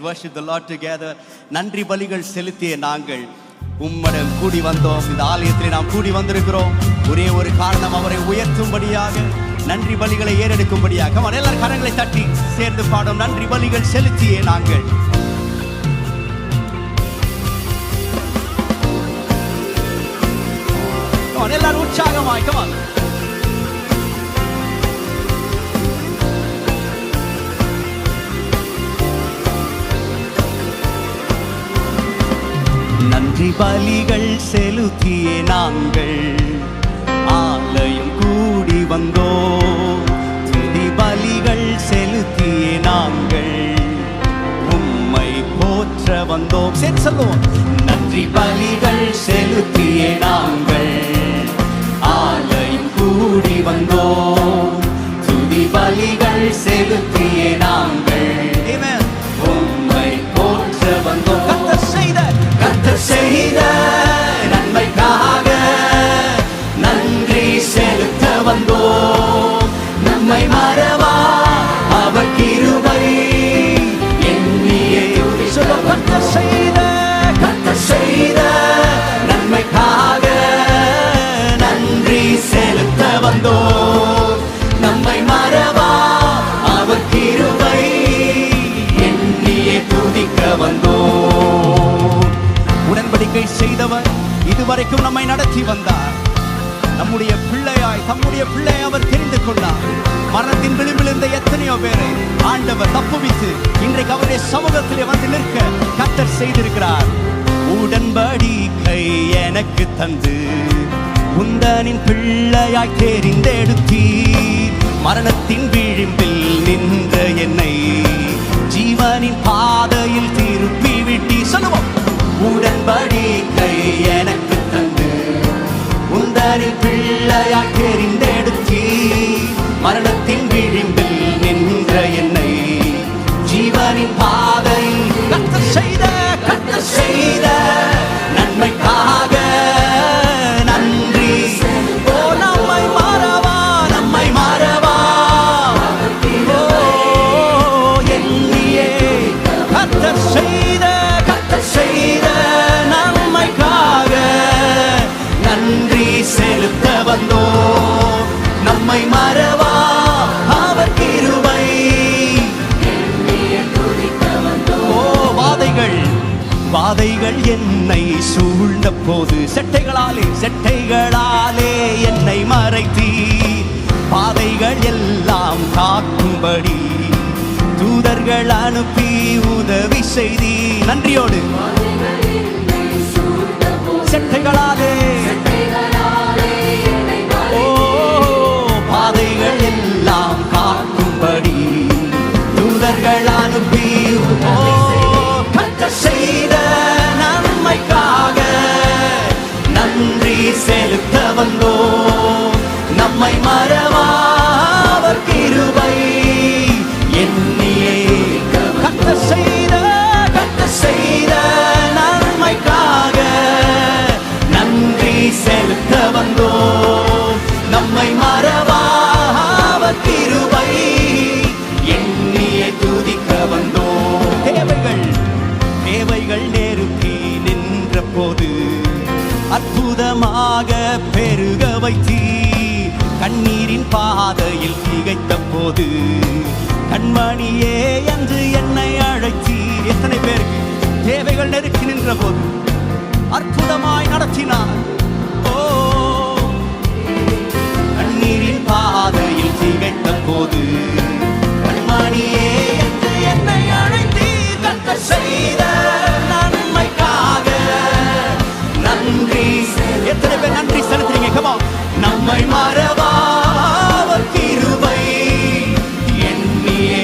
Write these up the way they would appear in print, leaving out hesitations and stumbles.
Worship the Lord together. நன்றி பலிகள் செலுத்திய நாங்கள் உம்மிடம் கூடி வந்தோம். இந்த ஆலயத்தில் நாம் கூடி வந்திருக்கிறோம். ஒரே ஒரு காரணம், அவரை உயர்த்தும்படியாக, நன்றி பலிகளை ஏறெடுக்கும்படியாக. எல்லாரும் கரங்களை தட்டி சேர்ந்து பாடும். நன்றி பலிகள் செலுத்திய நாங்கள். எல்லாரும் உற்சாகமாய் கமான். நன்றி பலிகள் செலுத்திய நாங்கள் ஆலயம் கூடி வந்தோம். துதி பலிகள் செலுத்திய நாங்கள் உம்மை போற்ற வந்தோம். சரி சொல்லுவோம். நன்றி பலிகள் செலுத்திய நாங்கள் ஆலயம் கூடி வந்தோம். துதி பலிகள் செலுத்திய நாங்கள் உம்மை போற்ற வந்தோம். கர்த்தர் செய்த நன்மைக்காக நன்றி செலுத்த வந்தோம். நம்மை மறவா அவர் கிருபை எண்ணியே. கர்த்தர் செய்த நன்மைக்காக நன்றி செலுத்த வந்தோம். நம்மை மறவா அவர் கிருபை எண்ணியே துதிக்க வந்தோம். உடன்படிக்கை செய்தவர், இதுவரைக்கும் நம்மை நடத்தி வந்தார். நம்முடைய பிள்ளையாய், தம்முடைய பிள்ளை அவர் தெரிந்து கொண்டார். மரணத்தின் விளிம்பில் இருந்த எத்தனையோ பேரை ஆண்டவர் தப்புவித்து இன்றைக்கு அவருடைய சமூகத்திலே வந்து நிற்க கர்த்தர் செய்திருக்கிறார். உடன்படிக்கை எனக்கு தந்து உந்தனின் பிள்ளையாய் தெரிந்தெடுத்தீர். மரணத்தின் விளிம்பில் நின்ற என்னை ஜீவனின் பாதையில் திருப்பி விட்டி. சொல்லுவோம். உடன்படிக்கை எனக்கு தந்து உந்தனின் பிள்ளையாய் தெரிந்தெடுத்தீர். மரணத்தின் விளிம்பில் நின்ற என்னை ஜீவனின் பாதையில் கர்த்தர் செய்த நன்மைக்காக நன்றி. ஓ நம்மை மறவா ஓ எண்ணியே. கர்த்தர் செய்த நன்மைக்காக நன்றி செலுத்த வந்தோம். நம்மை மறவா அவர் கிருபை. வாதைகள் என்னை சூழ்ந்த போது செட்டைகளாலே என்னை மறைத்தீர். பாதைகள் எல்லாம் காக்கும்படி தூதர்கள் அனுப்பி உதவி செய்தி. நன்றியோடு செட்டைகளாலே ஓ பாதைகள் எல்லாம் காக்கும்படி தூதர்கள் அனுப்பி கர்த்தர் செய்த நன்மைக்காக நன்றி செலுத்த வந்தோம். நம்மை மறவா அவர் கிருபை எண்ணியே. கர்த்தர் செய்த நன்மைக்காக நன்றி செலுத்த வந்தோம். நம்மை மறவா அவர் கிருபை எண்ணியே துதிக்க வந்தோம். தேவைகள் நெருக்கி நின்ற போது அற்புதமாக பெருக வைத்தீ. கண்ணீரின் பாதையில் திகைத்த போது கண்மணியே என்று என்னை அழைத்தீர். எத்தனை பேருக்கு தேவைகள் நெருக்கி நின்ற போது அற்புதமாய் நடத்தினார். ஓ கண்ணீரின் பாதையில் திகைத்த போது கண்மணியே என்று என்னை அழைத்தீர். கர்த்தர் செய்த நன்மைக்காக நன்றி. எத்தனை பேர் நன்றி செலுத்துறீங்க? கமா. நம்மை மறவா அவர் கிருபை எண்ணியே.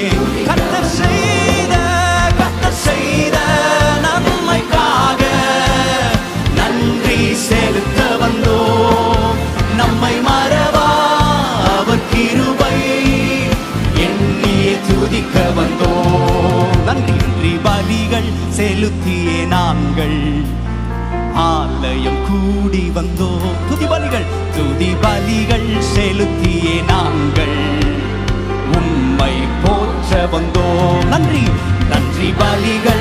கர்த்தர் செய்த நன்மைக்காக நன்றி செலுத்த வந்தோம். நம்மை மறவா அவர் கிருபை எண்ணியே துதிக்க வந்தோம். நன்றி பலிகள் செலுத்திய நாங்கள் ஆலயம் கூடி வந்தோம். துதி பலிகள் செலுத்திய நாங்கள் உம்மை போற்ற வந்தோம். நன்றி பலிகள்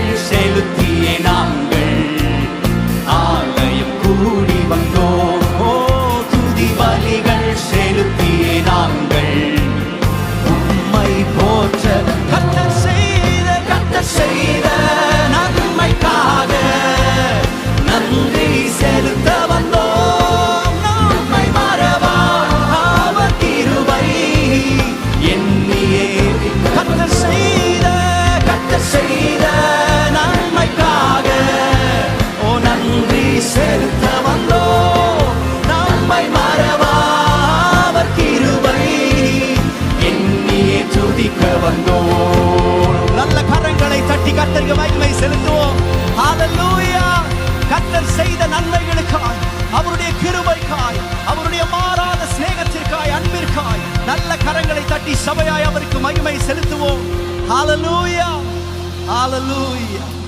அவருக்கு மகிமை செலுத்துவோம். ஹalleluya. கர்த்தர் செய்த நன்மைகளுக்காய், அவருடைய கிருபைக்காய், அவருடைய மாறாத சிநேகத்திற்காய், அன்பிற்காய் நல்ல கரங்களை தட்டி சபையாய் அவருக்கு மகிமை செலுத்துவோம். ஹalleluya. ஹalleluya.